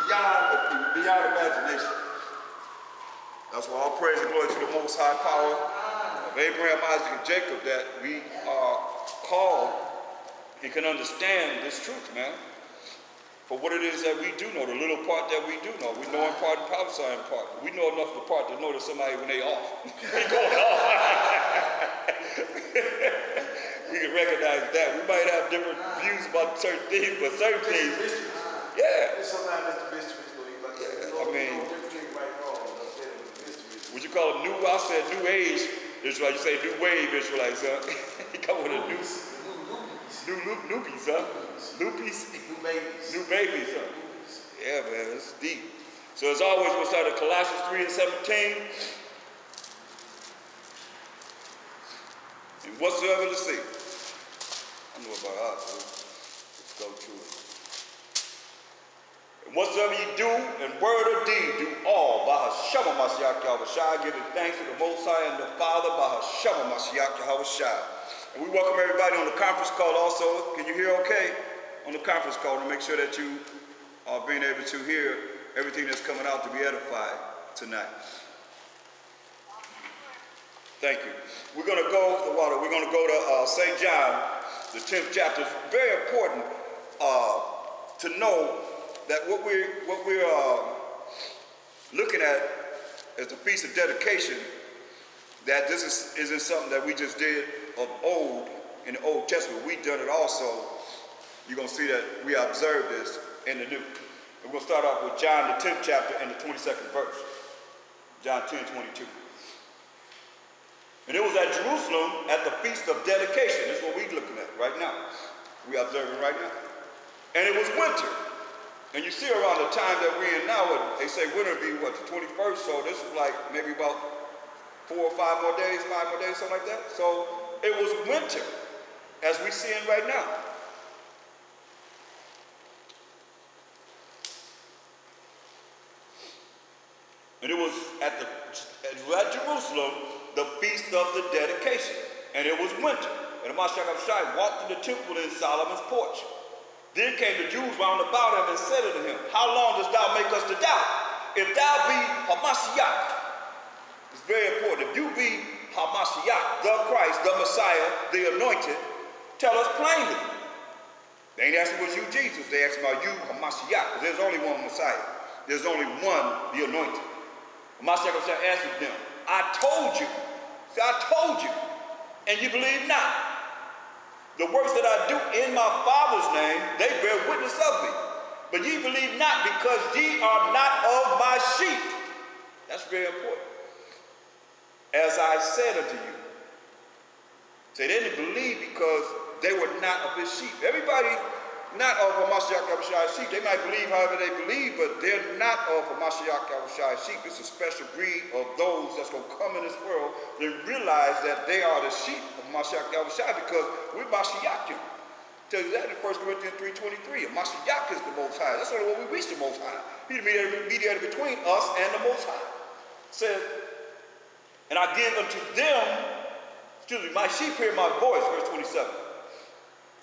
beyond imagination. That's why all praise and glory to the Most High power of Abraham, Isaac, and Jacob that we are called and can understand this truth, man. For what it is that we do know, the little part that we do know. We know in part and prophesy in part. We know enough of the part to know that somebody, when they off, they going off. We can recognize that. We might have different views about certain things, but certain things, yeah. Sometimes it's the mysteries, though. I mean, would you call them new? I said new age Israelites. You say new wave Israelites, huh? He come with a new newbies, huh? Newbies? New babies, huh? Yeah, man, it's deep. So as always, we'll start at Colossians 3:17. And whatsoever to see. I know about us, so let's go to it. And whatsoever you do in word or deed, do all by Hashem HaMashiach Yahweh Shai, giving thanks to the Most High and the Father by Hashem HaMashiach Yahweh Shai. And we welcome everybody on the conference call also. Can you hear okay? On the conference call to make sure that you are being able to hear everything that's coming out to be edified tonight. Thank you. We're going to go to St. John, the 10th chapter. It's very important to know that what we're looking at as the Feast of Dedication, that this isn't something that we just did of old in the Old Testament. We've done it also. You're going to see that we observe this in the New. And we'll start off with John, the 10th chapter and the 22nd verse. John 10:22. And it was at Jerusalem at the Feast of Dedication. This is what we're looking at right now. We're observing right now. And it was winter. And you see around the time that we're in now, they say winter would be, what, the 21st? So this is like maybe about 4 or 5 more days, something like that. So it was winter, as we're seeing right now. And it was at Jerusalem, the Feast of the Dedication. And it was winter. And the Mashiach Abishai walked to the temple in Solomon's porch. Then came the Jews round about him and said unto him, How long dost thou make us to doubt? If thou be HaMashiach, it's very important. If you be HaMashiach, the Christ, the Messiah, the anointed, tell us plainly. They ain't asking, was you Jesus? They asked about you, HaMashiach, because there's only one Messiah. There's only one, the anointed. HaMashiach answered them, I told you. See, I told you, and you believe not. The works that I do in my Father's name, they bear witness of me. But ye believe not, because ye are not of my sheep. That's very important. As I said unto you. So they didn't believe because they were not of his sheep. Everybody not of HaMashiach Yahushai's sheep. They might believe however they believe, but they're not of HaMashiach Yahushai's sheep. It's a special breed of those that's going to come in this world and realize that they are the sheep of HaMashiach Yahushai because we're Mashiachim. It tells you that in 1 Corinthians 3:23. Mashiach is the Most High. That's the only way we reach the Most High. He's the mediator between us and the Most High. It says, and I give unto them, my sheep hear my voice, verse 27.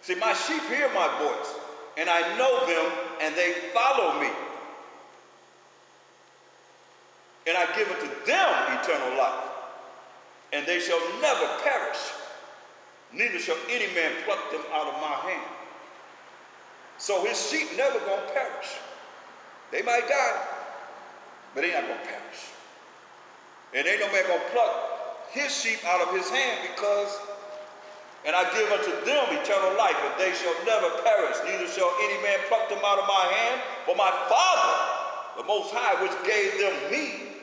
See, my sheep hear my voice, and I know them, and they follow me. And I give unto them eternal life, and they shall never perish, neither shall any man pluck them out of my hand. So his sheep never gonna perish. They might die, but they not gonna perish. And ain't no man gonna pluck his sheep out of his hand because and I give unto them eternal life, and they shall never perish, neither shall any man pluck them out of my hand. For my Father, the Most High, which gave them me.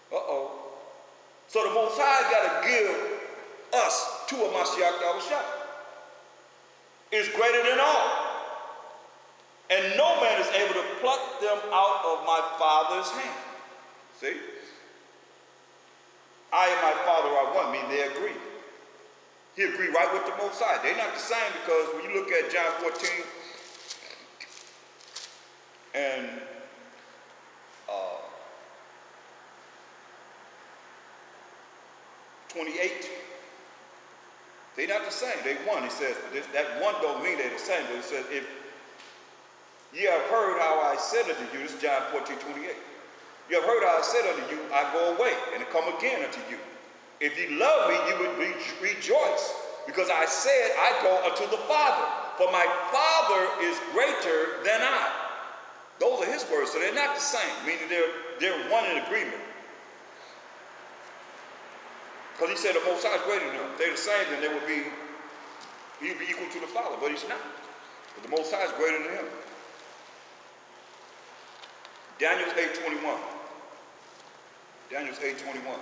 So the Most High got to give us to a Mashiach Yahushua. It's greater than all. And no man is able to pluck them out of my Father's hand. See? I and my Father are one, meaning they agree. He agreed right with the Most High. They're not the same because when you look at John 14 and 28, they're not the same. They one. He says that one don't mean they're the same. But it says if Ye have heard how I said unto you, this is John 14:28. You have heard how I said unto you, I go away and come again unto you. If ye love me, you would rejoice, because I said I go unto the Father, for my Father is greater than I. Those are his words, so they're not the same, meaning they're one in agreement. Because he said the Most High is greater than them. If they're the same, then he'd be equal to the Father, but he's not. But the Most High is greater than him. Daniel 8:21. Daniel 8:21.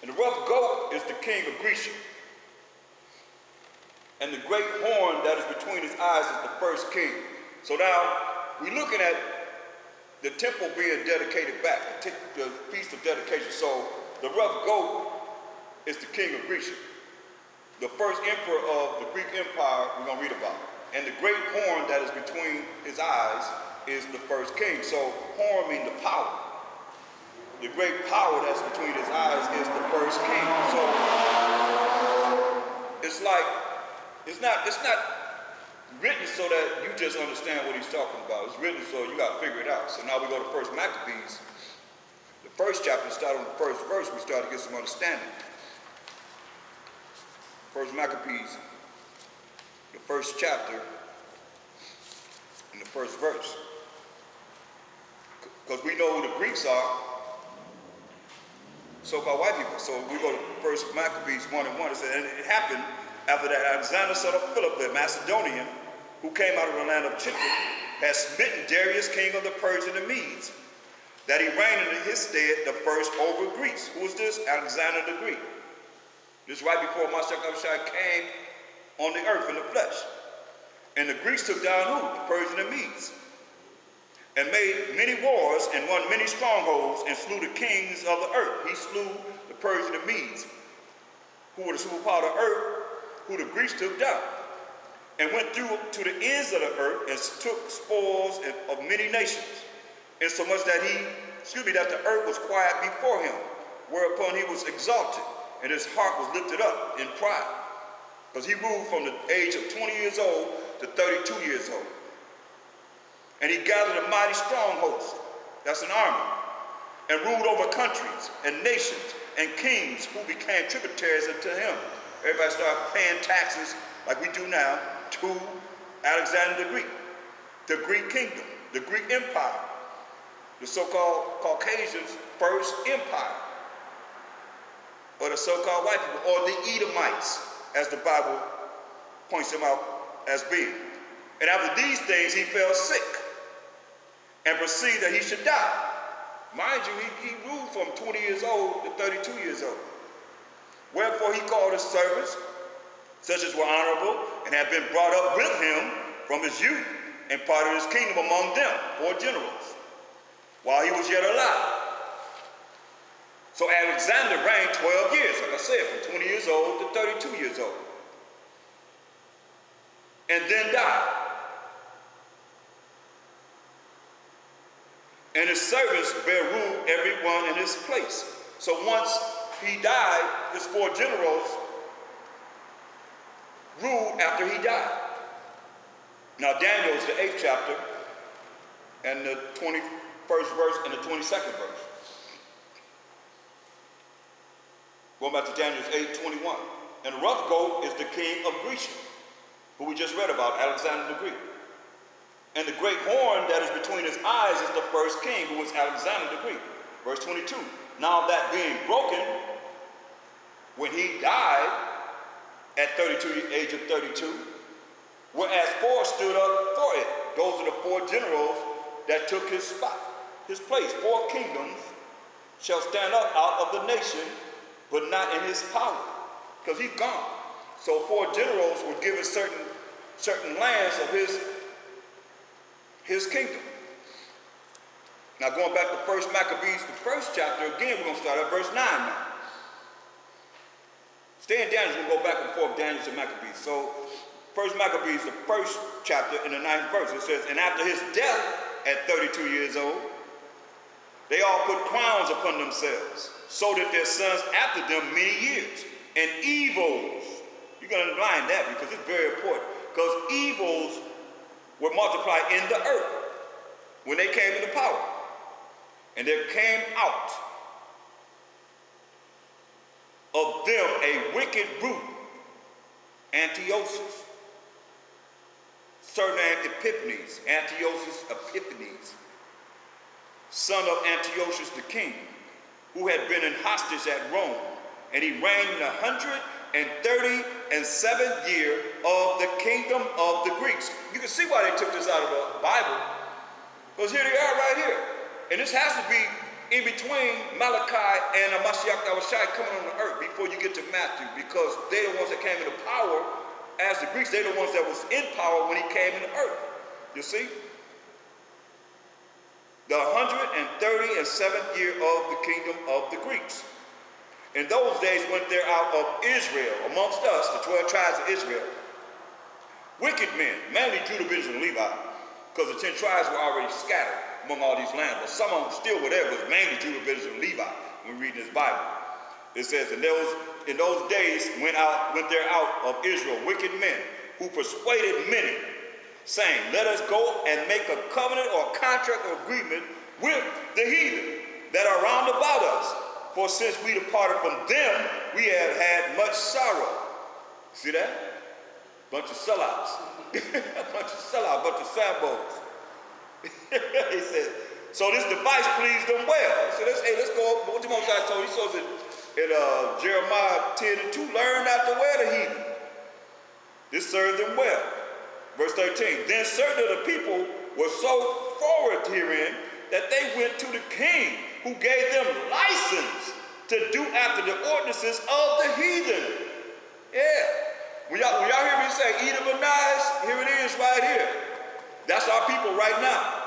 And the rough goat is the king of Grecia. And the great horn that is between his eyes is the first king. So now, we're looking at the temple being dedicated back, the Feast of Dedication. So the rough goat is the king of Grecia, the first emperor of the Greek Empire we're going to read about. And the great horn that is between his eyes is the first king. So horn means the power. The great power that's between his eyes is the first king. So it's like, it's not written so that you just understand what he's talking about. It's written so you got to figure it out. So now we go to First Maccabees. The first chapter, start on the first verse, we start to get some understanding. First Maccabees, the first chapter, and the first verse. Because we know who the Greeks are, so-called white people. So we go to First Maccabees 1:1. It says, and it happened after that Alexander, son of Philip, the Macedonian, who came out of the land of Chipre, had smitten Darius, king of the Persians and Medes, that he reigned in his stead the first over Greece. Who was this? Alexander the Greek. This is right before Mashiach came on the earth in the flesh. And the Greeks took down who? The Persians and Medes. And made many wars and won many strongholds and slew the kings of the earth. He slew the Persians and Medes, who were the superpower of the earth, who the Greeks took down. And went through to the ends of the earth and took spoils of many nations. Insomuch that that the earth was quiet before him, whereupon he was exalted, and his heart was lifted up in pride. Because he ruled from the age of 20 years old to 32 years old. And he gathered a mighty strong host, that's an army, and ruled over countries and nations and kings who became tributaries unto him. Everybody started paying taxes like we do now to Alexander the Greek kingdom, the Greek empire, the so-called Caucasians' first empire, or the so-called white people, or the Edomites, as the Bible points them out as being. And after these things, he fell sick and perceived that he should die. Mind you, he ruled from 20 years old to 32 years old. Wherefore he called his servants, such as were honorable, and had been brought up with him from his youth, and parted his kingdom among them, 4 generals, while he was yet alive. So Alexander reigned 12 years, like I said, from 20 years old to 32 years old. And then died. And his servants bare rule every one in his place. So once he died, his 4 generals ruled after he died. Now Daniel is the 8th chapter, and the 21st verse and the 22nd verse. Going back to Daniel 8:21. And the rough goat is the king of Grecia, who we just read about, Alexander the Greek. And the great horn that is between his eyes is the first king, who was Alexander the Greek. Verse 22. Now that being broken, when he died at age of 32, whereas 4 stood up for it. Those are the 4 generals that took his spot, his place. 4 kingdoms shall stand up out of the nation, but not in his power, because he's gone. So 4 generals were given certain lands of his kingdom. Now going back to 1 Maccabees, the 1st chapter, again we're going to start at verse 9 now. Stay in Daniel, we'll go back and forth, Daniel to Maccabees. So 1 Maccabees, the 1st chapter, in the 9th verse, it says, and after his death at 32 years old, They all put crowns upon themselves, so that their sons after them many years. And evils, you're going to underline that because it's very important, because evils were multiplied in the earth when they came into power. And there came out of them a wicked root, Antiochus, surnamed Epiphanes, son of Antiochus the king, who had been in hostage at Rome, and he reigned in 137th year of the kingdom of the Greeks. You can see why they took this out of the Bible, because here they are right here. And this has to be in between Malachi and Mashiach Yahushua coming on the earth before you get to Matthew, because they're the ones that came into power as the Greeks. They're the ones that was in power when he came into earth. You see? The 137th year of the kingdom of the Greeks. In those days went there out of Israel, amongst us, the 12 tribes of Israel, wicked men, mainly Judah, Benjamin, and Levi, because the 10 tribes were already scattered among all these lands, but some of them still were there, but it was mainly Judah, Benjamin, and Levi when we read this Bible. It says, in those days went there out of Israel wicked men who persuaded many, saying, let us go and make a covenant or a contract or agreement with the heathen that are round about us. For since we departed from them, we have had much sorrow. See that? Bunch of sellouts. a bunch of sambos. He said, so this device pleased them well. So let's go. What the Most High told? He shows it in Jeremiah 10:2. Learn not to wear the heathen. This served them well. Verse 13. Then certain of the people were so forward herein that they went to the king, who gave them license to do after the ordinances of the heathen. Yeah. When y'all hear me say Edom and Nice, here it is right here. That's our people right now.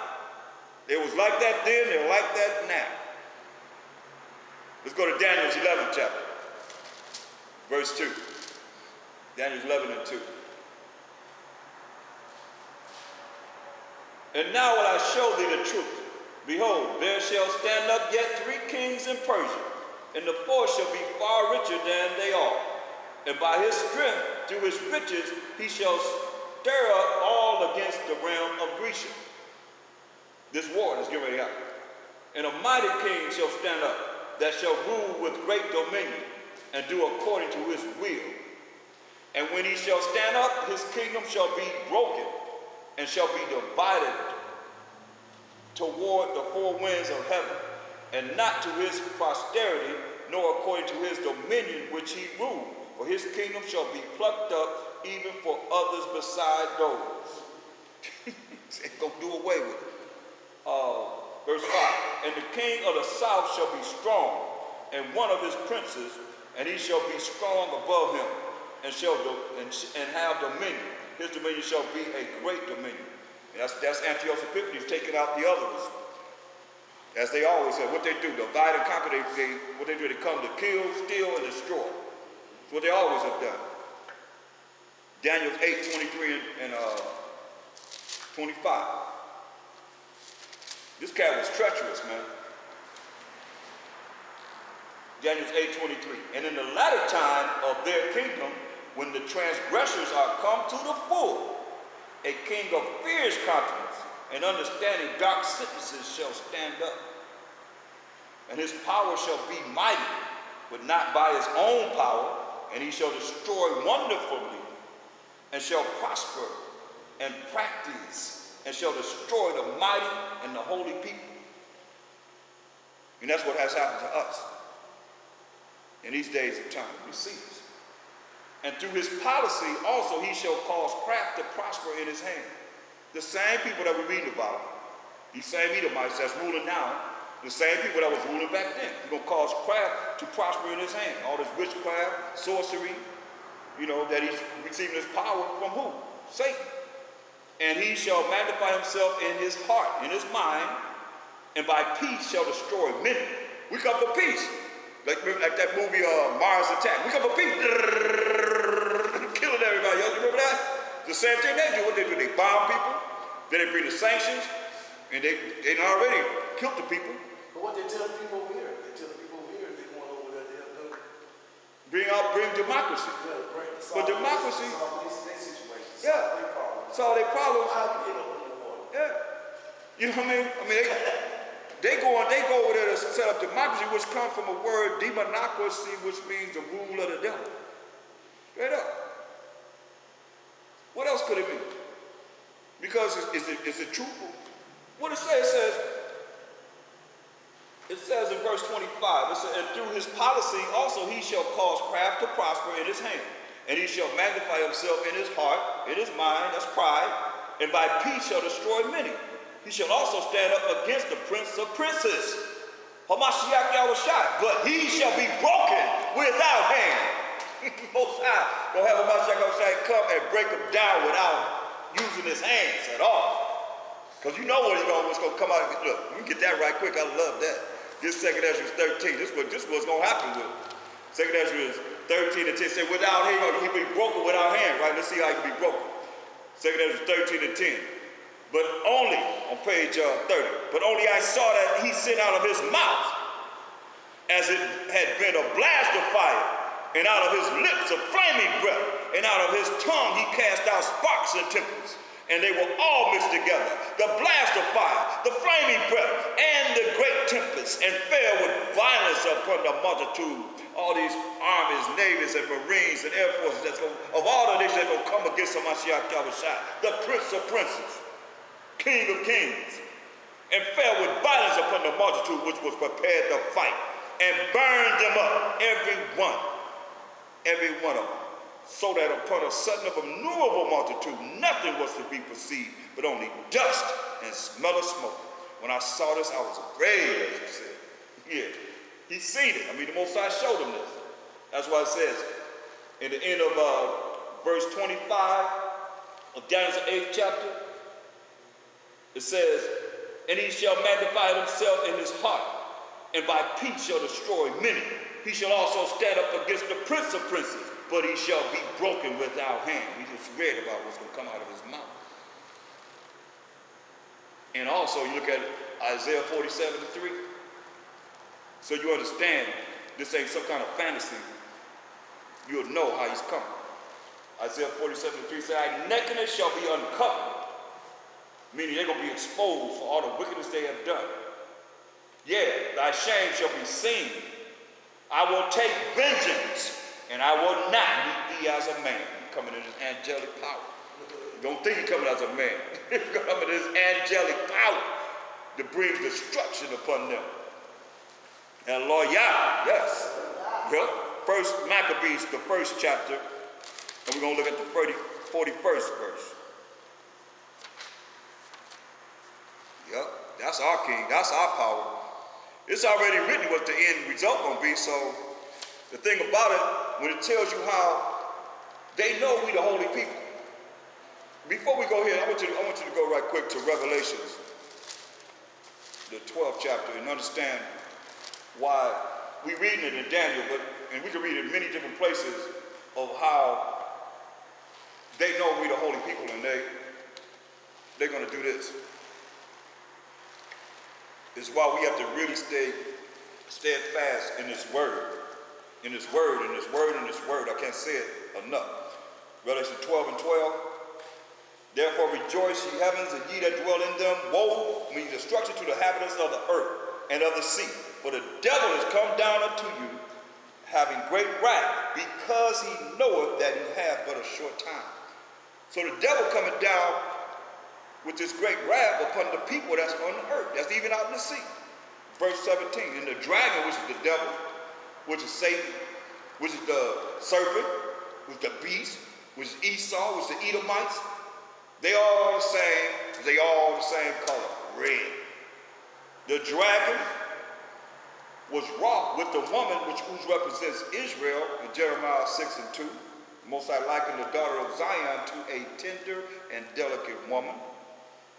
It was like that then, they're like that now. Let's go to Daniel's 11th chapter, verse 2. Daniel's 11 and 2. And now will I show thee the truth. Behold, there shall stand up yet 3 kings in Persia, and the 4th shall be far richer than they are. And by his strength, through his riches, he shall stir up all against the realm of Grecia. This war is getting ready to happen. And a mighty king shall stand up, that shall rule with great dominion, and do according to his will. And when he shall stand up, his kingdom shall be broken, and shall be divided toward the 4 winds of heaven, and not to his posterity, nor according to his dominion which he ruled. For his kingdom shall be plucked up, even for others beside those. Ain't gonna do away with it. Verse 5. And the king of the south shall be strong, and one of his princes, and he shall be strong above him, and have dominion. His dominion shall be a great dominion. And that's Antiochus Epiphanes taking out the others. As they always said, what they do, divide and conquer, what they do, they come to kill, steal, and destroy. That's what they always have done. Daniel 8:23 and 25. This cat was treacherous, man. Daniel 8:23. And in the latter time of their kingdom, when the transgressors are come to the full, a king of fierce countenance and understanding dark sentences shall stand up. And his power shall be mighty, but not by his own power, and he shall destroy wonderfully, and shall prosper and practice, and shall destroy the mighty and the holy people. And that's what has happened to us in these days of time. We see this. And through his policy also he shall cause craft to prosper in his hand. The same people that we're reading about, these same Edomites that's ruling now, the same people that was ruling back then. He's going to cause craft to prosper in his hand. All this witchcraft, sorcery, that he's receiving his power from who? Satan. And he shall magnify himself in his heart, in his mind, and by peace shall destroy many. We come for peace. Like that movie Mars Attack. We come for peace. Killing everybody else. You remember that? The same thing they do. What they do? They bomb people. Then they bring the sanctions. And they already killed the people. But what they tell the people over here, they going over there to help them. Bring democracy. But democracy, Their situation. yeah, Their problems. solve their problems. How you end up in the water? Yeah. You know what I mean? They go over there to set up democracy, which comes from a word demonocracy, which means the rule of the devil. Straight up. What else could it mean? Because is it truthful? What it says in verse 25, it says, and through his policy also he shall cause craft to prosper in his hand, and he shall magnify himself in his heart, in his mind, that's pride, and by peace shall destroy many. He shall also stand up against the prince of princes, Hamashiach Yahushua, but he shall be broken without hand. Most High gonna have Hamashiach Yahushua come and break him down without using his hands at all. Because you know what's gonna come out. Look, we can get that right quick. I love that. This 2 Ezra 13. This what's gonna happen with it. 2 Ezra 13 and 10 say, without hand, he'll be broken without hand, right? Let's see how he can be broken. 2 Ezra 13 and 10. But only, on page 30, but only I saw that he sent out of his mouth, as it had been a blast of fire, and out of his lips a flaming breath, and out of his tongue he cast out sparks and tempests, and they were all mixed together, the blast of fire, the flaming breath, and the great tempest, and fell with violence upon the multitude. All these armies, navies, and marines, and air forces of all the nations that will come against Hamashiach Yahushua, the prince of princes, king of kings, and fell with violence upon the multitude which was prepared to fight, and burned them up, every one of them, so that upon a sudden of innumerable multitude nothing was to be perceived, but only dust and smell of smoke. When I saw this, I was afraid, as you said. Yeah, he seen it. I mean, the Most High showed him this. That's why it says in the end of verse 25 of Daniel's 8th chapter, it says, and he shall magnify himself in his heart, and by peace shall destroy many. He shall also stand up against the prince of princes, but he shall be broken without hand. We just read about what's going to come out of his mouth. And also, you look at Isaiah 47:3. So you understand this ain't some kind of fantasy. You'll know how he's coming. Isaiah 47:3 says, thy nakedness shall be uncovered. Meaning they're going to be exposed for all the wickedness they have done. Yeah, thy shame shall be seen. I will take vengeance, and I will not meet thee as a man. He's coming in his angelic power. Don't think he's coming as a man. He's coming in his angelic power to bring destruction upon them. And Lord Yah, yes. Yep. First Maccabees, the first chapter, and we're going to look at the 41st verse. Yep, that's our king, that's our power. It's already written what the end result gonna be, so the thing about it, when it tells you how they know we the holy people. Before we go here, I want you to go right quick to Revelations, the 12th chapter, and understand why we reading it in Daniel, and we can read it in many different places of how they know we the holy people, and they're gonna do this. Is why we have to really stay steadfast in this word. In this word, in this word, in this word. I can't say it enough. Revelation 12 and 12. Therefore rejoice, ye heavens, and ye that dwell in them. Woe means destruction to the inhabitants of the earth and of the sea. For the devil is come down unto you, having great wrath, because he knoweth that he hath but a short time. So the devil coming down with this great wrath upon the people that's on the earth, that's even out in the sea. Verse 17, and the dragon, which is the devil, which is Satan, which is the serpent, which is the beast, which is Esau, which is the Edomites, they all the same color, red. The dragon was wrought with the woman which represents Israel in Jeremiah 6 and 2. Most I liken the daughter of Zion to a tender and delicate woman,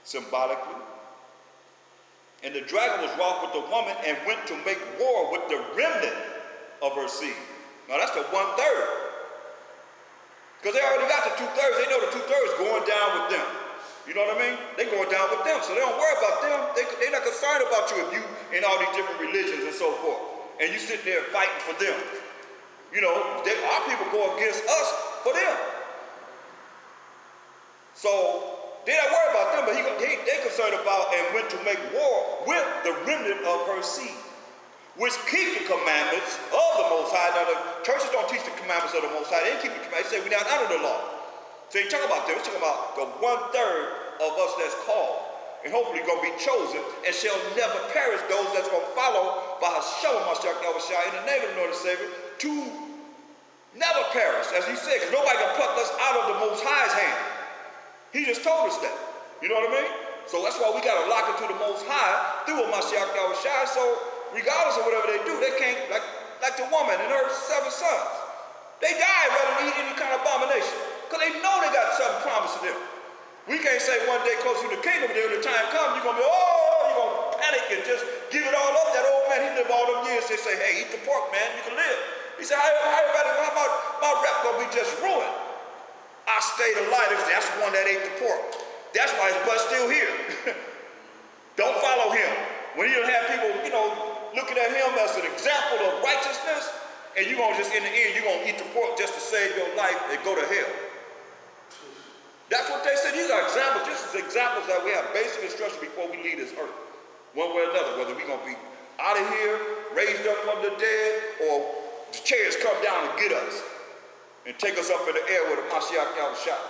symbolically. And the dragon was wroth with the woman and went to make war with the remnant of her seed. Now that's the 1/3. Because they already got the 2/3. They know the 2/3 going down with them. You know what I mean? They going down with them, so they don't worry about them. They're not concerned about you if you in all these different religions and so forth. And you sit there fighting for them. You know, our people go against us for them. So they don't worry about them, but they're concerned about and went to make war with the remnant of her seed, which keep the commandments of the Most High. Now, the churches don't teach the commandments of the Most High. They keep the commandments. They say we're not under the law. So you talk about them. We're talking about the 1/3 of us that's called, and hopefully going to be chosen, and shall never perish. Those that's going to follow by Hashem Mashiach Yahushua in the name of the Lord and Savior, to never perish, as he said, because nobody can pluck us out of the Most High's hand. He just told us that. You know what I mean? So that's why we got to lock into the Most High through a Mashiach Yahushua. So regardless of whatever they do, they can't, like the woman and her 7 sons. They died rather than eat any kind of abomination, because they know they got something promised to them. We can't say one day close to the kingdom, but when the time comes, you're going to be, you're going to panic and just give it all up. That old man, he lived all them years. They say, hey, eat the pork, man, you can live. He said, how my rep going to be just ruined? I stayed alive. That's the one that ate the pork. That's why his butt's still here. Don't follow him. When you have people, looking at him as an example of righteousness, and you're going to just, in the end, you're going to eat the pork just to save your life and go to hell. That's what they said. These are examples. This is examples that we have basic instruction before we leave this earth. One way or another, whether we're going to be out of here, raised up from the dead, or the chariots come down and get us and take us up in the air with a Mashiach Yahushua.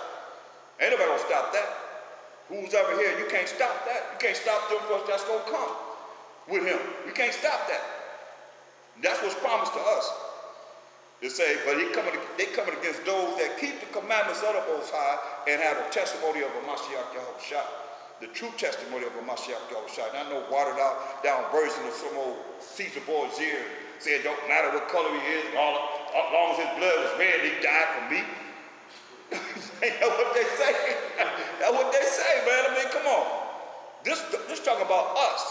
Ain't nobody going to stop that. Who's ever here, you can't stop that. You can't stop them for us that's going to come with him. You can't stop that. And that's what's promised to us. They say, but they coming against those that keep the commandments of the Most High and have the testimony of a Mashiach Yahushua, the true testimony of a Mashiach Yahushua. Not no watered out down version of some old Caesar Borgia saying it don't matter what color he is, as long as his blood was red, he died for me. Ain't that what they say? That's what they say, man. I mean, come on. This talking about us.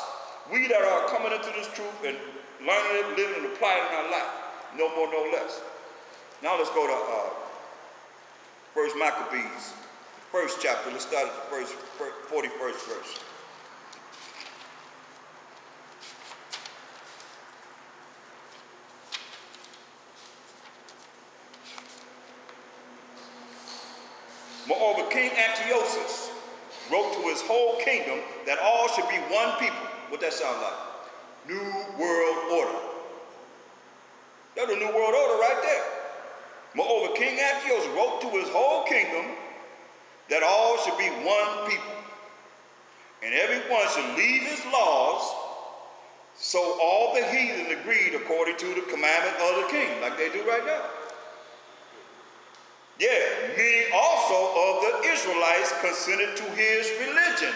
We that are coming into this truth and learning it, living and applying it in our life. No more, no less. Now let's go to 1 Maccabees, first chapter. Let's start at the 41st verse. Moreover, King Antiochus wrote to his whole kingdom that all should be one people. What that sound like? New World Order. That's the New World Order right there. Moreover, King Antiochus wrote to his whole kingdom that all should be one people, and everyone should leave his laws. So all the heathen agreed according to the commandment of the king, like they do right now. Yeah, many also of the Israelites consented to his religion.